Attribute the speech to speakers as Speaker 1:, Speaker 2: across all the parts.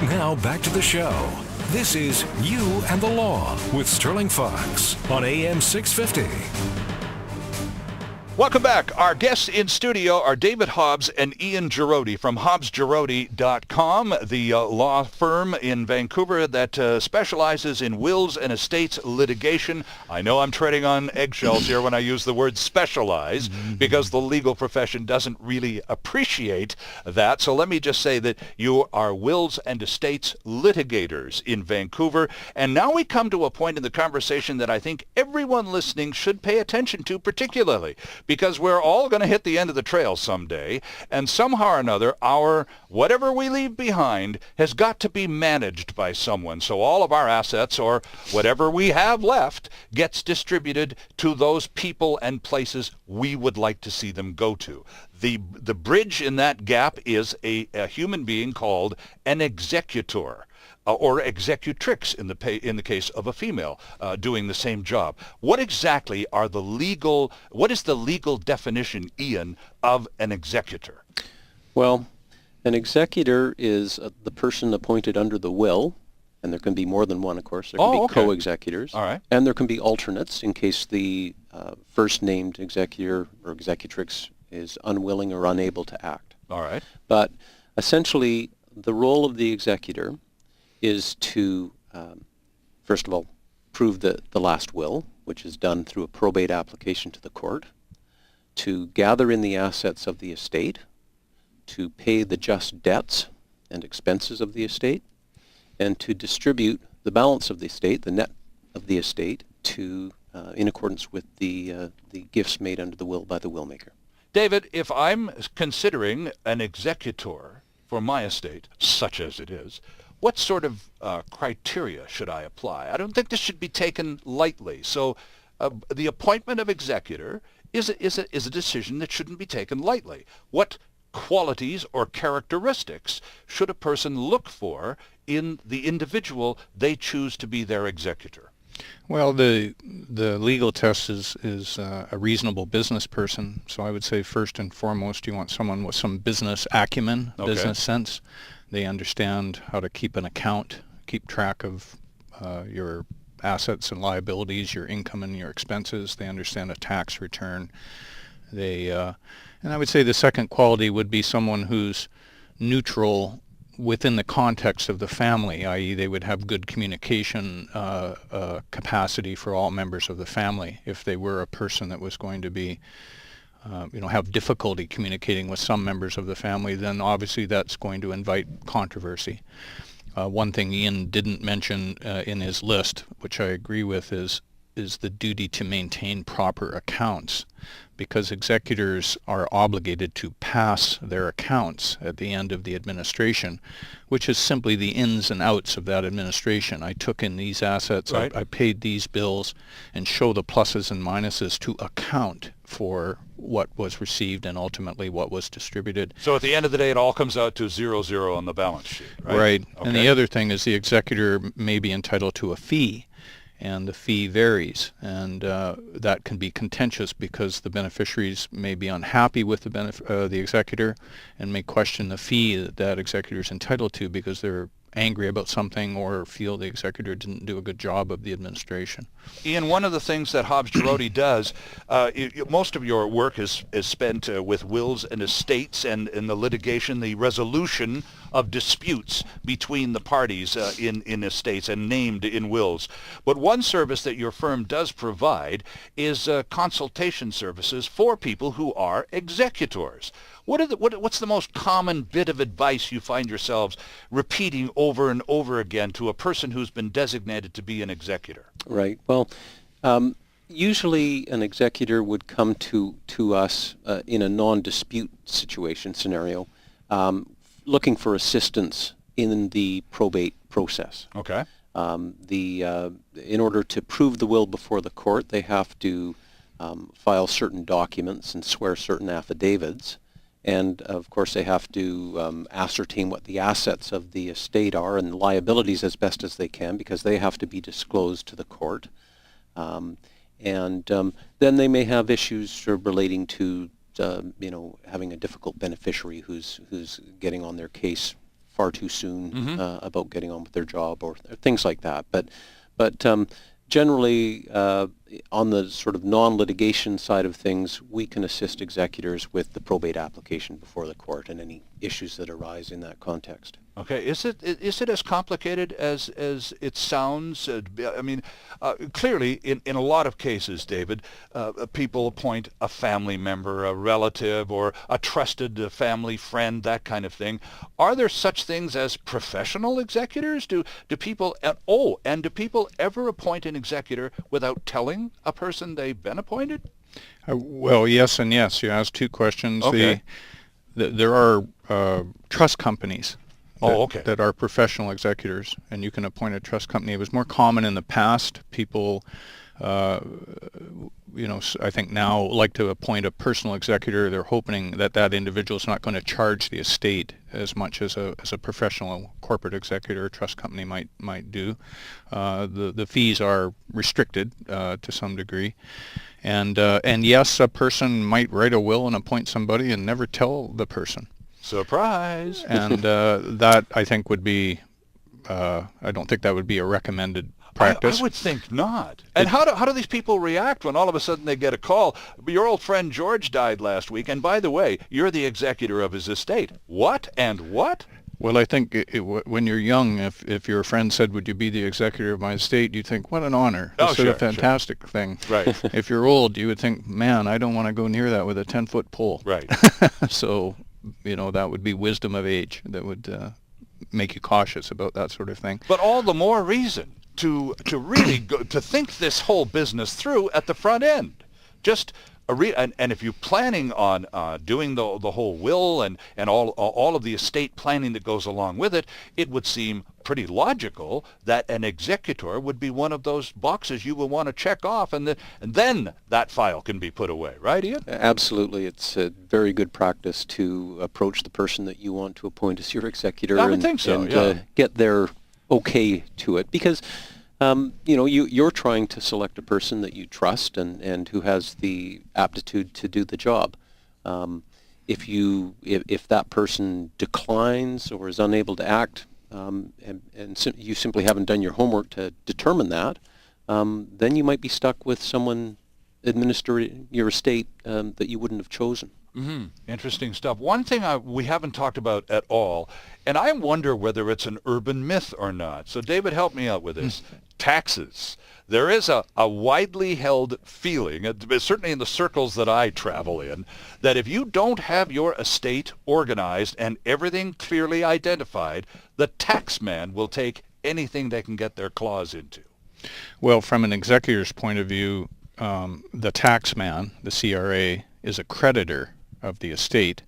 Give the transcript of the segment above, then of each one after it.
Speaker 1: Now back to the show. This is You and the Law with Sterling Fox on AM 650.
Speaker 2: Welcome back. Our guests in studio are David Hobbs and Ian Giroday from hobbsgiroday.com, the law firm in Vancouver that specializes in wills and estates litigation. I know I'm treading on eggshells here when I use the word specialize because the legal profession doesn't really appreciate that. So let me just say that you are wills and estates litigators in Vancouver. And now we come to a point in the conversation that I think everyone listening should pay attention to particularly, because we're all going to hit the end of the trail someday, and somehow or another, our whatever we leave behind has got to be managed by someone. So all of our assets, or whatever we have left, gets distributed to those people and places we would like to see them go to. The bridge in that gap is a human being called an executor. Or executrix in the case of a female doing the same job. What exactly what is the legal definition, Ian, of an executor?
Speaker 3: Well, an executor is the person appointed under the will, and there can be more than one, of course. There can be co-executors.
Speaker 2: All right.
Speaker 3: And there can be alternates in case the first named executor or executrix is unwilling or unable to act.
Speaker 2: All right.
Speaker 3: But essentially, the role of the executor is to, first of all, prove the last will, which is done through a probate application to the court, to gather in the assets of the estate, to pay the just debts and expenses of the estate, and to distribute the balance of the estate, the net of the estate, to in accordance with the gifts made under the will by the willmaker.
Speaker 2: David, if I'm considering an executor for my estate, such as it is, what sort of criteria should I apply? I don't think this should be taken lightly. So the appointment of executor is a decision that shouldn't be taken lightly. What qualities or characteristics should a person look for in the individual they choose to be their executor?
Speaker 4: Well, the legal test is a reasonable business person. So I would say first and foremost, you want someone with some business acumen, business sense. They understand how to keep an account, keep track of your assets and liabilities, your income and your expenses. They understand a tax return. And I would say the second quality would be someone who's neutral within the context of the family, i.e. they would have good communication capacity for all members of the family. If they were a person that was going to be have difficulty communicating with some members of the family, then obviously that's going to invite controversy. One thing Ian didn't mention in his list, which I agree with, is the duty to maintain proper accounts, because executors are obligated to pass their accounts at the end of the administration, which is simply the ins and outs of that administration. I took in these assets, right. I paid these bills, and show the pluses and minuses to account for what was received and ultimately what was distributed.
Speaker 2: So at the end of the day, it all comes out to 0-0 on the balance sheet, right?
Speaker 4: Right.
Speaker 2: Okay.
Speaker 4: And the other thing is the executor may be entitled to a fee, and the fee varies, and that can be contentious because the beneficiaries may be unhappy with the executor and may question the fee that executor is entitled to because they're angry about something or feel the executor didn't do a good job of the administration.
Speaker 2: Ian, one of the things that Hobbs Giroday does, most of your work is spent with wills and estates and in the litigation, the resolution of disputes between the parties in estates and named in wills. But one service that your firm does provide is consultation services for people who are executors. What's the most common bit of advice you find yourselves repeating over and over again to a person who's been designated to be an executor?
Speaker 3: Right. Well, usually an executor would come to us in a non-dispute scenario, looking for assistance in the probate process.
Speaker 2: Okay.
Speaker 3: In order to prove the will before the court, they have to file certain documents and swear certain affidavits. And of course, they have to ascertain what the assets of the estate are and liabilities as best as they can, because they have to be disclosed to the court. And then they may have issues relating to, having a difficult beneficiary who's getting on their case far too soon about getting on with their job or things like that. But generally, on the sort of non-litigation side of things, we can assist executors with the probate application before the court and any issues that arise in that context.
Speaker 2: Okay, is it as complicated as it sounds? I mean, clearly, in a lot of cases, David, people appoint a family member, a relative, or a trusted family friend, that kind of thing. Are there such things as professional executors? Do people and do people ever appoint an executor without telling a person they've been appointed?
Speaker 4: Well, yes and yes. You asked two questions.
Speaker 2: Okay.
Speaker 4: There are trust companies that are professional executors, and you can appoint a trust company. It was more common in the past. People, I think now like to appoint a personal executor. They're hoping that individual is not going to charge the estate as much as a professional corporate executor or trust company might do. The fees are restricted to some degree. And yes, a person might write a will and appoint somebody and never tell the person.
Speaker 2: Surprise!
Speaker 4: And that, I think, would be, I don't think that would be a recommended practice.
Speaker 2: I would think not. And how do these people react when all of a sudden they get a call? Your old friend George died last week, and by the way, you're the executor of his estate. What and what?
Speaker 4: Well, I think when you're young, if your friend said, "Would you be the executor of my estate?" you'd think, "What an honor! This is a fantastic thing."
Speaker 2: Right.
Speaker 4: If you're old, you would think, "Man, I don't want to go near that with a 10-foot pole."
Speaker 2: Right.
Speaker 4: So, that would be wisdom of age that would make you cautious about that sort of thing.
Speaker 2: But all the more reason to really to think this whole business through at the front end. Just and if you're planning on doing the whole will and all of the estate planning that goes along with it, it would seem pretty logical that an executor would be one of those boxes you will want to check off, and then that file can be put away, right, Ian?
Speaker 3: Absolutely. It's a very good practice to approach the person that you want to appoint as your executor
Speaker 2: I would think so,
Speaker 3: and get their okay to it, because you're trying to select a person that you trust and who has the aptitude to do the job. If that person declines or is unable to act, you simply haven't done your homework to determine that, then you might be stuck with someone administering your estate that you wouldn't have chosen.
Speaker 2: Mm-hmm. Interesting stuff. One thing we haven't talked about at all, and I wonder whether it's an urban myth or not. So David, help me out with this. Taxes. There is a widely held feeling, certainly in the circles that I travel in, that if you don't have your estate organized and everything clearly identified, the tax man will take anything they can get their claws into.
Speaker 4: Well, from an executor's point of view, the tax man, the CRA, is a creditor of the estate,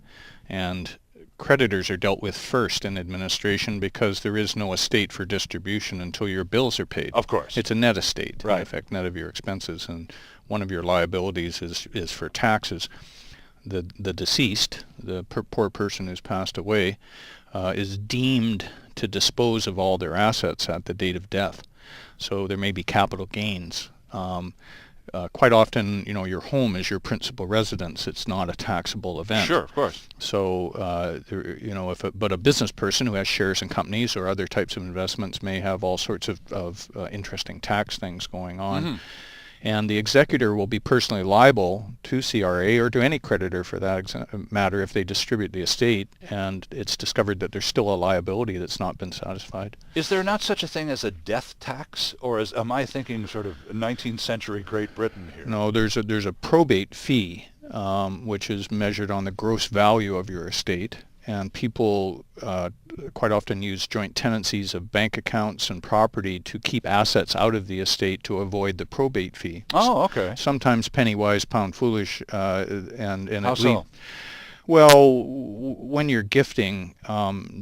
Speaker 4: and creditors are dealt with first in administration because there is no estate for distribution until your bills are paid.
Speaker 2: Of course.
Speaker 4: It's a net estate,
Speaker 2: right.
Speaker 4: In effect, net of your expenses, and one of your liabilities is for taxes. The deceased, the poor person who's passed away, is deemed to dispose of all their assets at the date of death. So there may be capital gains. Quite often, your home is your principal residence. It's not a taxable event.
Speaker 2: Sure, of course.
Speaker 4: So, but a business person who has shares in companies or other types of investments may have all sorts of interesting tax things going on. Mm-hmm. And the executor will be personally liable to CRA or to any creditor for that matter if they distribute the estate and it's discovered that there's still a liability that's not been satisfied.
Speaker 2: Is there not such a thing as a death tax, or am I thinking sort of 19th century Great Britain here?
Speaker 4: No, there's a probate fee, which is measured on the gross value of your estate. And people quite often use joint tenancies of bank accounts and property to keep assets out of the estate to avoid the probate fee.
Speaker 2: Oh, okay.
Speaker 4: Sometimes penny wise, pound foolish, and
Speaker 2: how so?
Speaker 4: Well, when you're gifting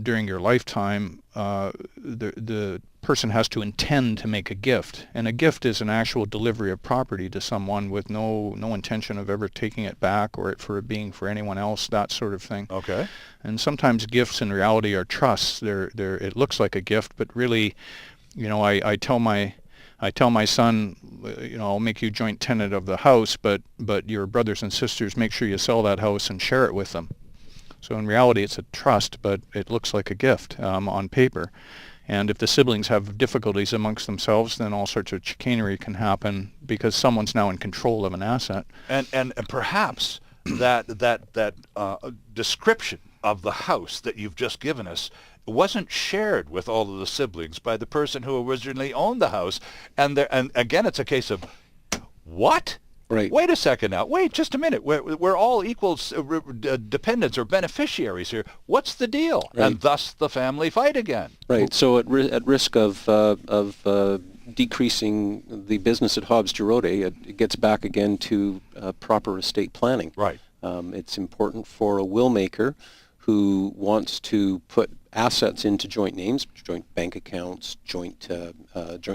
Speaker 4: during your lifetime, the person has to intend to make a gift, and a gift is an actual delivery of property to someone with no intention of ever taking it back or for it being for anyone else, that sort of thing.
Speaker 2: Okay.
Speaker 4: And sometimes gifts in reality are trusts. It looks like a gift, but really, I tell my son, I'll make you joint tenant of the house, but your brothers and sisters, make sure you sell that house and share it with them. So in reality, it's a trust, but it looks like a gift on paper. And if the siblings have difficulties amongst themselves, then all sorts of chicanery can happen because someone's now in control of an asset.
Speaker 2: And perhaps that description of the house that you've just given us wasn't shared with all of the siblings by the person who originally owned the house. And again, it's a case of, what?
Speaker 3: Right.
Speaker 2: Wait a second now. Wait just a minute. We're all equal dependents or beneficiaries here. What's the deal?
Speaker 3: Right.
Speaker 2: And thus the family fight again.
Speaker 3: Right. So at risk of decreasing the business at Hobbs Giroday, it gets back again to proper estate planning.
Speaker 2: Right.
Speaker 3: It's important for a will maker who wants to put assets into joint names, joint bank accounts, joint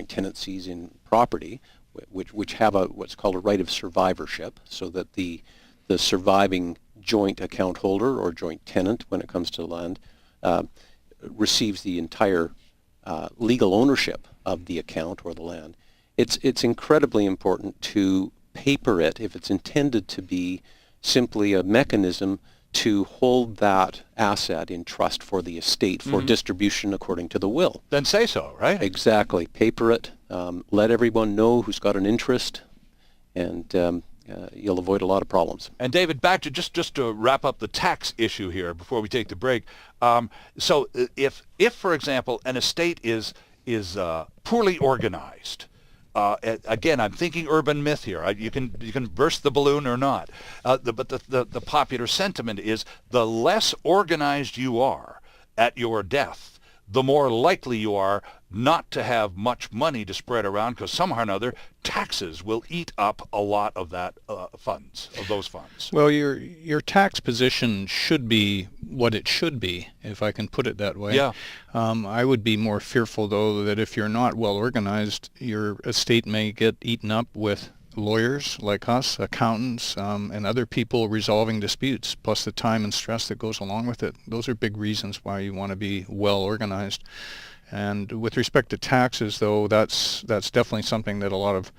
Speaker 3: tenancies in property, which have what's called a right of survivorship, so that the surviving joint account holder or joint tenant, when it comes to land, receives the entire legal ownership of the account or the land. It's incredibly important to paper it if it's intended to be simply a mechanism to hold that asset in trust for the estate for distribution according to the will.
Speaker 2: Then say so, right?
Speaker 3: Exactly. Paper it. Let everyone know who's got an interest, and you'll avoid a lot of problems. And
Speaker 2: David, back to just to wrap up the tax issue here before we take the break. So if for example an estate is poorly organized, again, I'm thinking urban myth here. You can burst the balloon or not. But the popular sentiment is the less organized you are at your death, the more likely you are not to have much money to spread around, because somehow or another taxes will eat up a lot of that those funds.
Speaker 4: Well, your tax position should be what it should be, if I can put it that way.
Speaker 2: Yeah.
Speaker 4: I would be more fearful, though, that if you're not well organized, your estate may get eaten up with lawyers like us, accountants, and other people resolving disputes, plus the time and stress that goes along with it. Those are big reasons why you want to be well organized. And with respect to taxes, though, that's definitely something that a lot of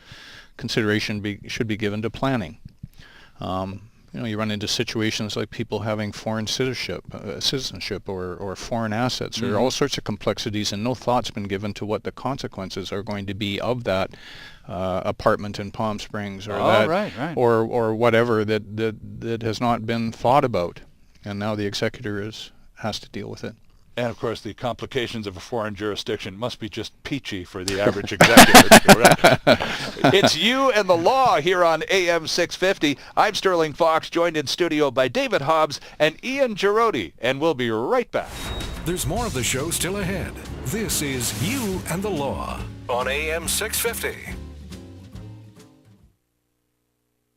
Speaker 4: consideration should be given to planning. You run into situations like people having foreign citizenship or foreign assets. There are all sorts of complexities, and no thought's been given to what the consequences are going to be of that apartment in Palm Springs or
Speaker 2: right.
Speaker 4: or whatever that has not been thought about, and now the executor has to deal with it.
Speaker 2: And, of course, the complications of a foreign jurisdiction must be just peachy for the average executive. It's You and the Law here on AM 650. I'm Sterling Fox, joined in studio by David Hobbs and Ian Giroday, and we'll be right back.
Speaker 1: There's more of the show still ahead. This is You and the Law on AM 650.